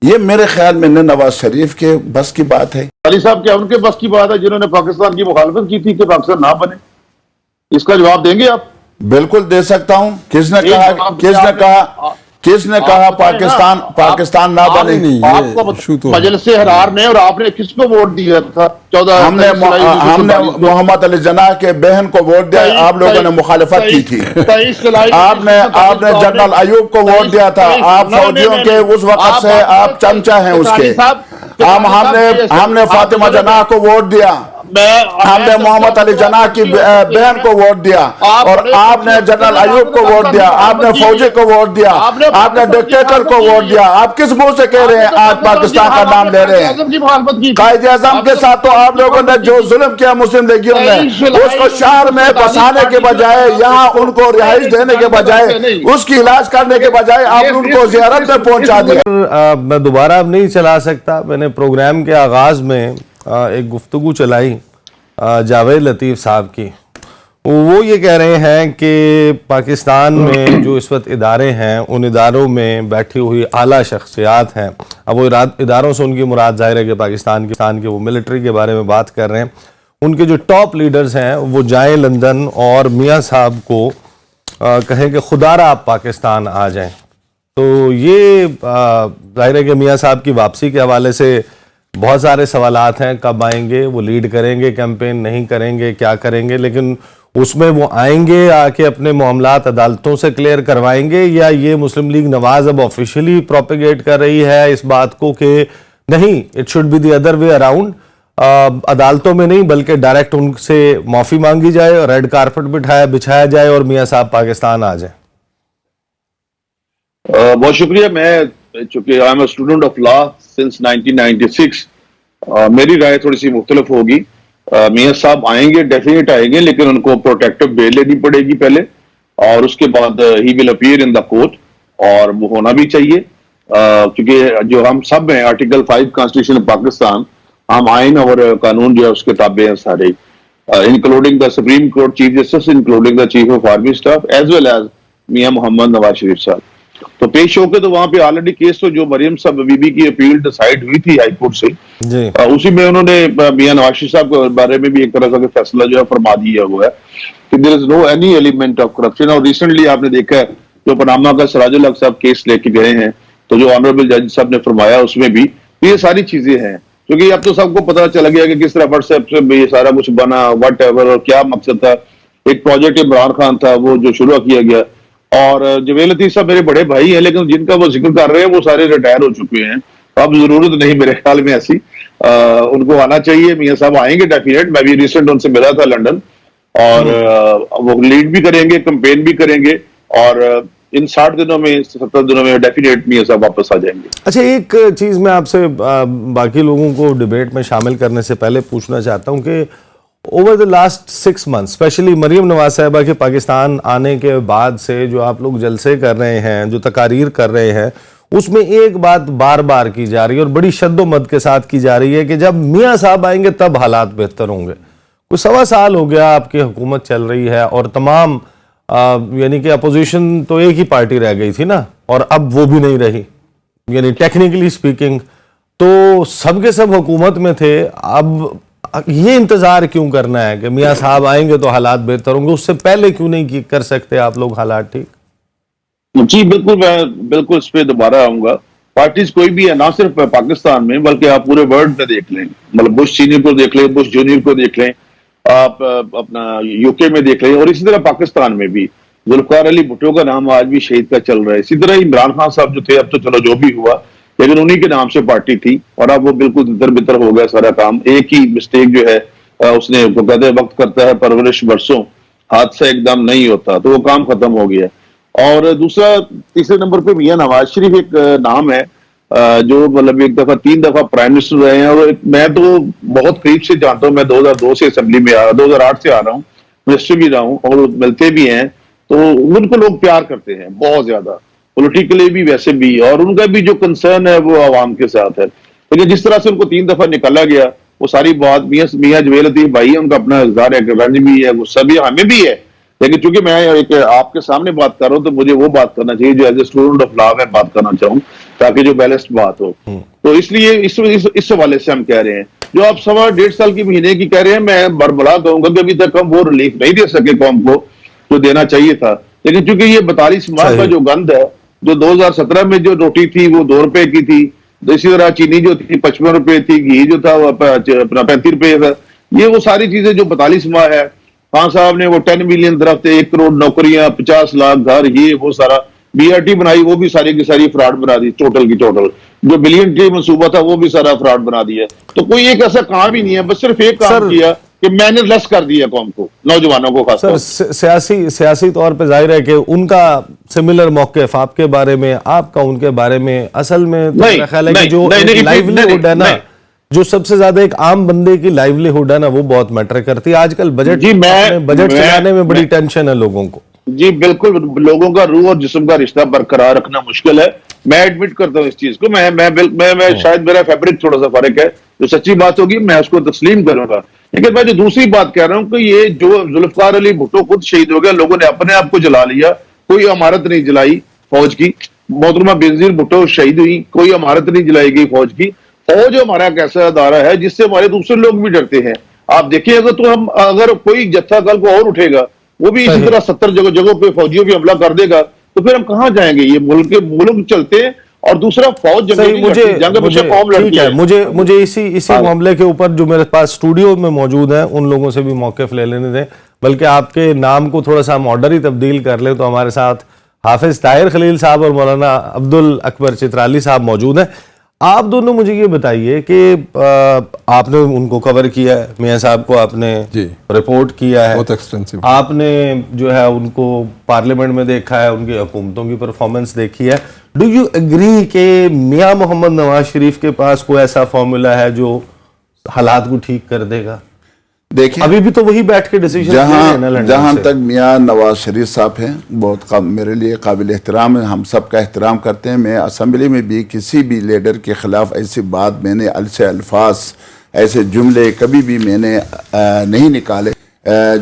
یہ میرے خیال میں نواز شریف کے بس کی بات ہے. علی صاحب کیا ان کے بس کی بات ہے جنہوں نے پاکستان کی مخالفت کی تھی کہ پاکستان نہ بنے؟ اس کا جواب دیں گے آپ؟ بالکل دے سکتا ہوں. کس نے کہا پاکستان نہ بنے؟ آپ کو مجلس حرار نے اور آپ نے کس کو ووٹ دیا تھا؟ ہم نے محمد علی جناح کے بہن کو ووٹ دیا. آپ لوگوں نے مخالفت کی تھی. آپ نے جنرل ایوب کو ووٹ دیا تھا. آپ فوجیوں کے اس وقت سے آپ چمچہ ہیں اس کے. ہم نے فاطمہ جناح کو ووٹ دیا. ہم نے محمد علی جناح کی بہن کو ووٹ دیا. اور آپ نے جنرل ایوب کو ووٹ دیا. آپ نے فوجی کو ووٹ دیا. آپ نے ڈکٹیٹر کو ووٹ دیا. آپ کس منہ سے کہہ رہے ہیں آج پاکستان کا نام لے رہے ہیں؟ قائد اعظم کے ساتھ تو آپ لوگوں نے جو ظلم کیا مسلم لیگیوں نے، اس کو شہر میں بسانے کے بجائے، یہاں ان کو رہائش دینے کے بجائے، اس کی علاج کرنے کے بجائے آپ ان کو زیارت میں پہنچا دیا. میں دوبارہ اب نہیں چلا سکتا. میں نے پروگرام کے آغاز میں ایک گفتگو چلائی جاوید لطیف صاحب کی. وہ یہ کہہ رہے ہیں کہ پاکستان میں جو اس وقت ادارے ہیں ان اداروں میں بیٹھی ہوئی اعلیٰ شخصیات ہیں. اب وہ اداروں سے ان کی مراد ظاہر ہے کہ پاکستان کے وہ ملٹری کے بارے میں بات کر رہے ہیں. ان کے جو ٹاپ لیڈرز ہیں وہ جائیں لندن اور میاں صاحب کو کہیں کہ خدا را آپ پاکستان آ جائیں. تو یہ ظاہر ہے کہ میاں صاحب کی واپسی کے حوالے سے بہت سارے سوالات ہیں. کب آئیں گے؟ وہ لیڈ کریں گے کیمپین؟ نہیں کریں گے؟ کیا کریں گے؟ لیکن اس میں وہ آئیں گے، آ کے اپنے معاملات عدالتوں سے کلیئر کروائیں گے، یا یہ مسلم لیگ نواز اب آفیشلی پروپیگیٹ کر رہی ہے اس بات کو کہ نہیں، it should be the other way around, عدالتوں میں نہیں بلکہ ڈائریکٹ ان سے معافی مانگی جائے اور ریڈ کارپٹ بچھایا جائے اور میاں صاحب پاکستان آ جائیں؟ بہت شکریہ. میں چونکہ I am a student of law since 1996، میری رائے تھوڑی سی مختلف ہوگی. میاں صاحب آئیں گے، ڈیفینیٹ آئیں گے، لیکن ان کو پروٹیکٹیو بیل لینی پڑے گی پہلے، اور اس کے بعد ہی will appear in the court, اور وہ ہونا بھی چاہیے. کیونکہ جو ہم سب ہیں آرٹیکل 5 کانسٹیٹیوشن پاکستان، ہم آئین اور قانون جو ہے اس کے تابع ہیں سارے، including the supreme court chief justice, including the chief of army staff, as well as Mian Muhammad Nawaz Sharif صاحب. تو پیش ہو کے تو وہاں پہ آلریڈی کیس تو جو مریم صاحب بی بی کی اپیل ڈیسائیڈ ہوئی تھی ہائی کورٹ سے، اسی میں انہوں نے میاں نواز شریف صاحب کے بارے میں بھی ایک طرح کا فیصلہ جو ہے فرما دیا ہوا ہے کہ دیر از know any element of corruption. اور ریسنٹلی آپ نے دیکھا ہے جو پاناما کا سراج الحق صاحب کیس لے کے گئے ہیں، تو جو آنریبل جج صاحب نے فرمایا اس میں بھی یہ ساری چیزیں ہیں. کیونکہ اب تو سب کو پتہ چل گیا کہ کس طرح واٹس ایپ سے یہ سارا کچھ بنا، واٹ ایور، اور کیا مقصد تھا. ایک پروجیکٹ عمران خان تھا وہ جو شروع کیا گیا، اور جاوید لطیف صاحب میرے بڑے بھائی ہیں، لیکن جن کا وہ ذکر کر رہے ہیں وہ سارے ریٹائر ہو چکے ہیں. اب ضرورت نہیں میرے خیال میں ایسی. ان کو آنا چاہیے. میاں صاحب آئیں گے ڈیفینیٹ. میں بھی ریسنٹ ان سے ملا تھا لنڈن، اور وہ لیڈ بھی کریں گے، کمپین بھی کریں گے، اور ان 60 دنوں میں 70 دنوں میں ڈیفینیٹ میاں صاحب واپس آ جائیں گے. اچھا، ایک چیز میں آپ سے باقی لوگوں کو ڈیبیٹ میں شامل کرنے سے پہلے پوچھنا چاہتا ہوں کہ over the last 6 months especially Maryam Nawaz صاحبہ کے پاکستان آنے کے بعد سے جو آپ لوگ جلسے کر رہے ہیں، جو تقاریر کر رہے ہیں، اس میں ایک بات بار بار کی جا رہی ہے اور بڑی شد و مد کے ساتھ کی جا رہی ہے کہ جب میاں صاحب آئیں گے تب حالات بہتر ہوں گے. کوئی 1.25 سال ہو گیا آپ کی حکومت چل رہی ہے، اور تمام یعنی کہ اپوزیشن تو ایک ہی پارٹی رہ گئی تھی نا، اور اب وہ بھی نہیں رہی، یعنی ٹیکنیکلی سپیکنگ تو سب کے سب حکومت میں تھے. اب یہ انتظار کیوں کرنا ہے کہ میاں صاحب آئیں گے تو حالات بہتر ہوں گے؟ اس سے پہلے کیوں نہیں کر سکتے آپ لوگ حالات ٹھیک؟ جی بالکل، میں بالکل اس پہ دوبارہ آؤں گا. پارٹیز کوئی بھی ہے، نہ صرف پاکستان میں بلکہ آپ پورے ورلڈ میں دیکھ لیں، مطلب بش سینئر کو دیکھ لیں، بش جونیئر کو دیکھ لیں، آپ اپنا یو کے میں دیکھ لیں، اور اسی طرح پاکستان میں بھی ذوالفقار علی بھٹو کا نام آج بھی شہید کا چل رہا ہے. اسی طرح عمران خان صاحب جو تھے، اب تو چلو جو بھی ہوا، لیکن انہی کے نام سے پارٹی تھی، اور اب وہ بالکل تتر بتر ہو گیا سارا کام. ایک ہی مسٹیک جو ہے اس نے وہ کہتے ہیں وقت کرتا ہے پرورش برسوں، حادثہ ایک دم نہیں ہوتا، تو وہ کام ختم ہو گیا. اور دوسرا، تیسرے نمبر پہ میاں نواز شریف ایک نام ہے جو مطلب ایک دفعہ 3 دفعہ پرائم منسٹر رہے ہیں، اور میں تو بہت قریب سے جانتا ہوں. میں 2002 سے اسمبلی میں 2008 سے آ رہا ہوں، منسٹر بھی رہا ہوں، اور ملتے بھی ہیں. تو ان کو لوگ پیار کرتے ہیں بہت زیادہ، پولیٹیکلی بھی ویسے بھی، اور ان کا بھی جو کنسرن ہے وہ عوام کے ساتھ ہے. لیکن جس طرح سے ان کو 3 دفعہ نکالا گیا، وہ ساری بات میاں جاوید لطیف بھائی ہے، ان کا اپنا اظہار ہے کہ رنج بھی ہے، غصہ بھی ہمیں بھی ہے. لیکن چونکہ میں ایک آپ کے سامنے بات کر رہا ہوں تو مجھے وہ بات کرنا چاہیے جو as a student of law میں بات کرنا چاہوں تاکہ جو بیلنسڈ بات ہو. تو اس لیے اس حوالے سے ہم کہہ رہے ہیں جو آپ 1.5 سال کی مہینے کی کہہ رہے ہیں میں بربلا کہوں گا کہ ابھی تک ہم وہ ریلیف نہیں دے سکے قوم کو جو دینا چاہیے تھا. لیکن چونکہ یہ 42 ماہ کا جو گند ہے جو 2017 میں جو روٹی تھی وہ 2 روپے کی تھی, اسی طرح چینی جو تھی 55 روپے تھی, گھی جو تھا وہ اپنا 35 روپے تھا, یہ وہ ساری چیزیں جو 42 ماہ ہے. خان صاحب نے وہ 10 ملین درخت 1 کروڑ نوکریاں 50 لاکھ گھر یہ وہ سارا BRT بنائی وہ بھی ساری کی ساری فراڈ بنا دی ٹوٹل کی ٹوٹل. جو بلین ٹری منصوبہ تھا وہ بھی سارا فراڈ بنا دیا. تو کوئی ایک ایسا کام ہی نہیں ہے, بس صرف ایک کام کیا کہ میں نے لیس کر دیا قوم کو, نوجوانوں کو خاص طور سر. سیاسی طور پہ ظاہر ہے کہ ان کا سملر موقف آپ کے بارے میں, آپ کا ان کے بارے میں, اصل میں میرا خیال ہے کہ جو لائیولی ہوڈ ہے نا, جو سب سے زیادہ ایک عام بندے کی لائیولی ہوڈ ہے نا, وہ بہت میٹر کرتی ہے. آج کل بجٹ چلانے میں بڑی ٹینشن ہے لوگوں کو. جی بالکل, لوگوں کا روح اور جسم کا رشتہ برقرار رکھنا مشکل ہے. میں ایڈمٹ کرتا ہوں اس چیز کو. میں شاید میرا فیبرک تھوڑا سا فرق ہے, جو سچی بات ہوگی میں اس کو تسلیم کروں گا. لیکن میں جو دوسری بات کہہ رہا ہوں کہ یہ جو ذوالفقار علی بھٹو خود شہید ہو گیا, لوگوں نے اپنے آپ کو جلا لیا, کوئی عمارت نہیں جلائی فوج کی. محترمہ بینظیر بھٹو شہید ہوئی, کوئی عمارت نہیں جلائی گئی فوج کی. فوج ہمارا ایک ایسا ادارہ ہے جس سے ہمارے دوسرے لوگ بھی ڈرتے ہیں. آپ دیکھیں اگر کوئی جتھا کل کو اور اٹھے گا وہ بھی اسی طرح 70 جگہوں پہ فوجیوں پہ حملہ کر دے گا تو پھر ہم کہاں جائیں گے؟ یہ ملک چلتے ہیں اور دوسرا فوج قوم لڑتی ہے. مجھے اسی معاملے کے اوپر جو میرے پاس اسٹوڈیو میں موجود ہیں ان لوگوں سے بھی موقف لے لینے دیں, بلکہ آپ کے نام کو تھوڑا سا ہم آرڈر ہی تبدیل کر لیں. تو ہمارے ساتھ حافظ طاہر خلیل صاحب اور مولانا عبد الاکبر چترالی صاحب موجود ہیں. آپ دونوں مجھے یہ بتائیے کہ آپ نے ان کو کور کیا ہے, میاں صاحب کو آپ نے رپورٹ کیا ہے, آپ نے جو ہے ان کو پارلیمنٹ میں دیکھا ہے, ان کی حکومتوں کی پرفارمنس دیکھی ہے. ڈو یو ایگری کہ میاں محمد نواز شریف کے پاس کوئی ایسا فارمولا ہے جو حالات کو ٹھیک کر دے گا؟ دیکھیں ابھی بھی تو وہی بیٹھ کے ڈیسیژن جہاں تک میاں نواز شریف صاحب ہیں بہت میرے لیے قابل احترام ہے, ہم سب کا احترام کرتے ہیں. میں اسمبلی میں بھی کسی بھی لیڈر کے خلاف ایسی بات میں نے ایسے الفاظ ایسے جملے کبھی بھی میں نے نہیں نکالے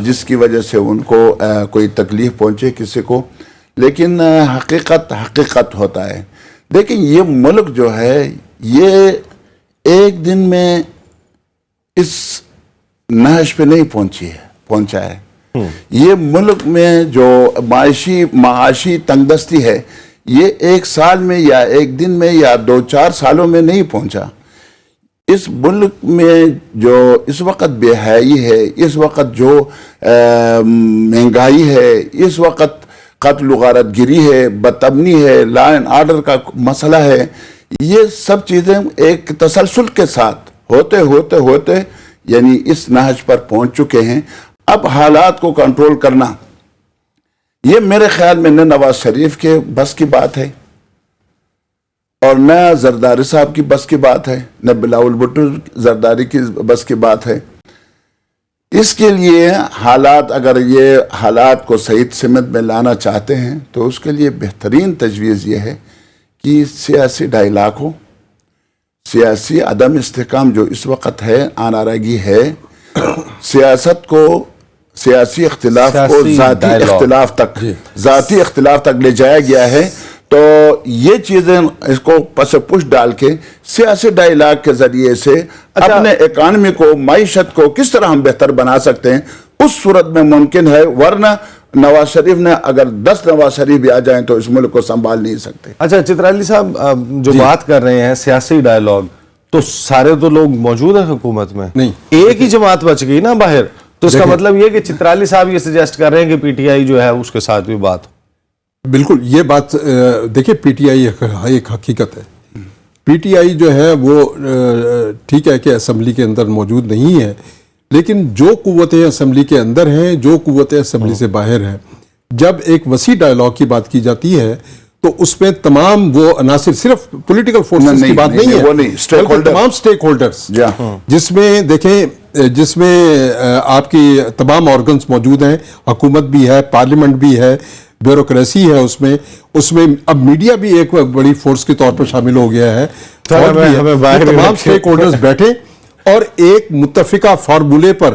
جس کی وجہ سے ان کو کوئی تکلیف پہنچے کسی کو. لیکن حقیقت ہوتا ہے. دیکھیں یہ ملک جو ہے یہ ایک دن میں اس نہج پہ نہیں پہنچا ہے. یہ ملک میں جو معاشی تنگ دستی ہے یہ 1 سال میں یا 1 دن میں یا 2-4 سالوں میں نہیں پہنچا. اس ملک میں جو اس وقت بے حیائی ہے, اس وقت جو مہنگائی ہے, اس وقت قتل و غارت گری ہے, بدامنی ہے, لا اینڈ آرڈر کا مسئلہ ہے, یہ سب چیزیں ایک تسلسل کے ساتھ ہوتے یعنی اس نہج پر پہنچ چکے ہیں. اب حالات کو کنٹرول کرنا یہ میرے خیال میں نہ نواز شریف کے بس کی بات ہے اور نہ زرداری صاحب کی بس کی بات ہے, نہ بلاول بھٹو زرداری کی بس کی بات ہے. اس کے لیے حالات اگر یہ حالات کو صحیح سمت میں لانا چاہتے ہیں تو اس کے لیے بہترین تجویز یہ ہے کہ سیاسی ڈائلاگ ہو, سیاسی عدم استحکام جو اس وقت ہے, آنارگی ہے, سیاست کو سیاسی اختلاف کو ذاتی اختلاف تک لے جایا گیا ہے. تو یہ چیزیں اس کو پس پش ڈال کے سیاسی ڈائلاگ کے ذریعے سے اپنے اکانومی کو, معیشت کو کس طرح ہم بہتر بنا سکتے ہیں اس صورت میں ممکن ہے. ورنہ نواز شریف نے اگر 10 نواز شریف بھی آ جائیں تو اس ملک کو سنبھال نہیں سکتے. اچھا چترالی صاحب جو بات کر رہے ہیں سیاسی ڈائلاگ, تو سارے تو لوگ موجود ہیں حکومت میں, نہیں ایک ہی جماعت بچ گئی نا باہر. تو اس کا مطلب یہ کہ چترالی صاحب یہ سجیسٹ کر رہے ہیں کہ پی ٹی آئی جو ہے اس کے ساتھ بھی بات. بالکل یہ بات دیکھیں, پی ٹی آئی ایک حقیقت ہے. پی ٹی آئی جو ہے وہ ٹھیک ہے کہ اسمبلی کے اندر موجود نہیں ہے, لیکن جو قوتیں اسمبلی کے اندر ہیں, جو قوتیں اسمبلی سے باہر ہیں, جب ایک وسیع ڈائلاگ کی بات کی جاتی ہے تو اس میں تمام وہ عناصر, صرف پولیٹیکل فورسز کی بات نہیں ہے, بلکہ تمام سٹیک ہولڈرز, جس میں دیکھیں جس میں آپ کی تمام آرگنز موجود ہیں, حکومت بھی ہے, پارلیمنٹ بھی ہے, بیوروکریسی ہے, اس میں اب میڈیا بھی ایک بڑی فورس کے طور پر شامل ہو گیا ہے. تمام سٹیک ہولڈرز بیٹھے اور ایک متفقہ فارمولے پر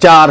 4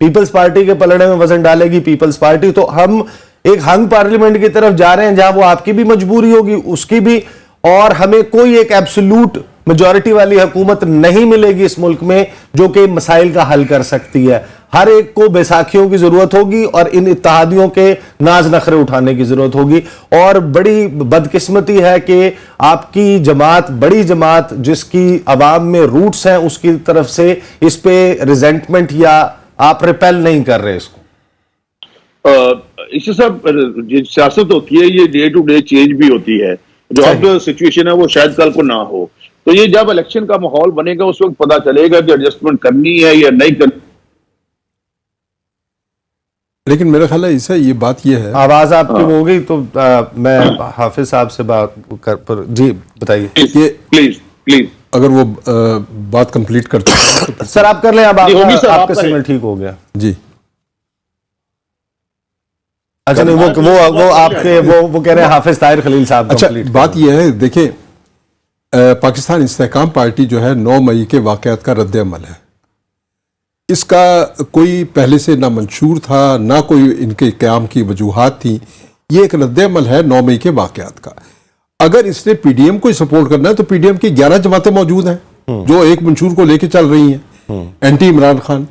پیپلز پارٹی کے پلڑے میں وزن ڈالے گی پیپلز پارٹی. تو ہم ایک ہنگ پارلیمنٹ کی طرف جا رہے ہیں جہاں وہ آپ کی بھی مجبوری ہوگی, اس کی بھی, اور ہمیں کوئی ایک ایبسولوٹ میجورٹی والی حکومت نہیں ملے گی اس ملک میں جو کہ مسائل کا حل کر سکتی ہے. ہر ایک کو بیساکھیوں کی ضرورت ہوگی اور ان اتحادیوں کے ناز نخرے اٹھانے کی ضرورت ہوگی. اور بڑی بدقسمتی ہے کہ آپ کی جماعت, بڑی جماعت جس کی عوام میں روٹس ہیں, اس کی طرف سے اس پہ ریزنٹمنٹ یا آپ ریپیل نہیں کر رہے اس کو. اس سے سب سیاست ہوتی ہے, یہ ڈے ٹو ڈے چینج بھی ہوتی ہے. جو اب سچویشن ہے وہ شاید کل کو نہ ہو, تو یہ جب الیکشن کا ماحول بنے گا اس وقت پتا چلے گا کہ ایڈجسٹمنٹ کرنی ہے یا نہیں کرنی. لیکن میرا خیال ہے اس سے یہ بات یہ ہے, آواز آپ کی ہو گئی تو میں حافظ صاحب سے بات کر, جی بتائیے. پلیز اگر وہ بات کمپلیٹ کرتے ہیں سر آپ کر لیں, اب آپ کا سگنل ٹھیک ہو گیا. جی اچھا نہیں, وہ آپ کے وہ کہہ رہے ہیں حافظ طاہر خلیل صاحب. اچھا بات یہ ہے, دیکھیں پاکستان استحکام پارٹی جو ہے 9 مئی کے واقعات کا رد عمل ہے. اس کا کوئی پہلے سے نہ منشور تھا نہ کوئی ان کے قیام کی وجوہات تھیں. یہ ایک رد عمل ہے 9 مئی کے واقعات کا. اگر اس نے پی ڈی ایم کو سپورٹ کرنا ہے تو پی ڈی ایم کی 11 جماعتیں موجود ہیں جو ایک منشور کو لے کے چل رہی ہیں, اینٹی عمران خان.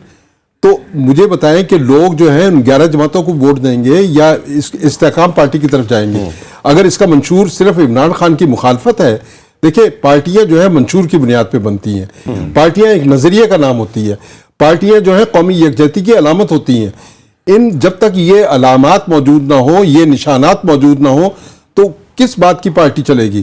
تو مجھے بتائیں کہ لوگ جو ہیں ان 11 جماعتوں کو ووٹ دیں گے یا استحکام پارٹی کی طرف جائیں گے؟ اگر اس کا منشور صرف عمران خان کی مخالفت ہے, دیکھیں پارٹیاں جو ہیں منشور کی بنیاد پہ بنتی ہیں, پارٹیاں ایک نظریے کا نام ہوتی ہے, پارٹیاں جو ہیں قومی یکجہتی کی علامت ہوتی ہیں. جب تک یہ علامات موجود نہ ہو, یہ نشانات موجود نہ ہو, تو کس بات کی پارٹی چلے گی؟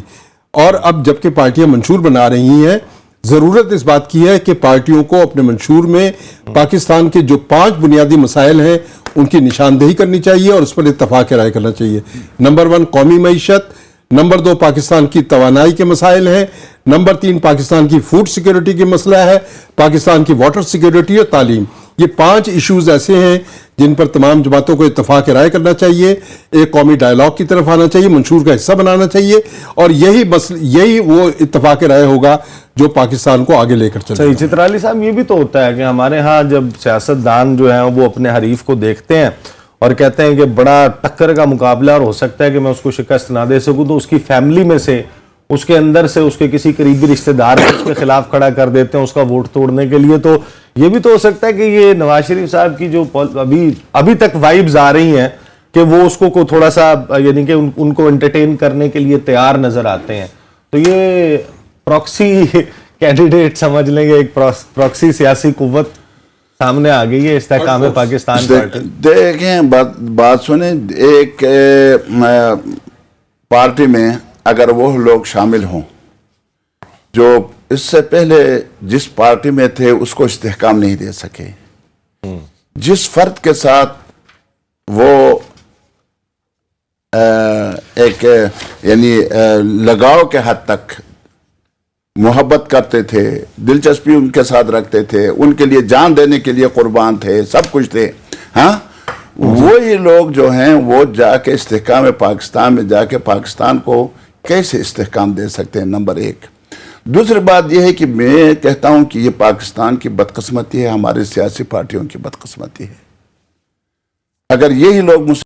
اور اب جبکہ پارٹیاں منشور بنا رہی ہیں, ضرورت اس بات کی ہے کہ پارٹیوں کو اپنے منشور میں پاکستان کے جو 5 بنیادی مسائل ہیں ان کی نشاندہی کرنی چاہیے اور اس پر اتفاق رائے کرنا چاہیے. نمبر 1 قومی معیشت, نمبر 2 پاکستان کی توانائی کے مسائل ہیں, نمبر 3 پاکستان کی فوڈ سیکیورٹی کی مسئلہ ہے, پاکستان کی واٹر سیکیورٹی اور تعلیم. یہ 5 ایشوز ایسے ہیں جن پر تمام جماعتوں کو اتفاق رائے کرنا چاہیے, ایک قومی ڈائیلاگ کی طرف آنا چاہیے, منشور کا حصہ بنانا چاہیے, اور یہی وہ اتفاق رائے ہوگا جو پاکستان کو آگے لے کر چلے. صحیح. چترالی صاحب یہ بھی تو ہوتا ہے کہ ہمارے ہاں جب سیاستدان جو ہیں وہ اپنے حریف کو دیکھتے ہیں اور کہتے ہیں کہ بڑا ٹکر کا مقابلہ اور ہو سکتا ہے کہ میں اس کو شکست نہ دے سکوں, تو اس کی فیملی میں سے, اس کے اندر سے, اس کے کسی قریبی رشتہ دار کو اس کے خلاف کھڑا کر دیتے ہیں اس کا ووٹ توڑنے کے لیے. تو یہ بھی تو ہو سکتا ہے کہ یہ نواز شریف صاحب کی جو ابھی تک وائبز آ رہی ہیں کہ وہ اس کو تھوڑا سا, یعنی کہ ان کو انٹرٹین کرنے کے لیے تیار نظر آتے ہیں. تو یہ پراکسی کینڈیڈیٹ سمجھ لیں گے, ایک پراکسی سیاسی قوت سامنے آ گئی ہے استحکام پاکستان پارٹی. دیکھیں بات سنیں, ایک پارٹی میں اگر وہ لوگ شامل ہوں جو اس سے پہلے جس پارٹی میں تھے اس کو استحکام نہیں دے سکے, جس فرد کے ساتھ وہ ایک یعنی لگاؤ کے حد تک محبت کرتے تھے, دلچسپی ان کے ساتھ رکھتے تھے, ان کے لیے جان دینے کے لیے قربان تھے, سب کچھ تھے, ہاں, وہی لوگ جو ہیں وہ جا کے استحکام پاکستان میں جا کے پاکستان کو کیسے استحکام دے سکتے ہیں؟ نمبر 1. دوسری بات یہ ہے کہ میں کہتا ہوں کہ یہ پاکستان کی بدقسمتی ہے, ہمارے سیاسی پارٹیوں کی بدقسمتی ہے. اگر یہی لوگ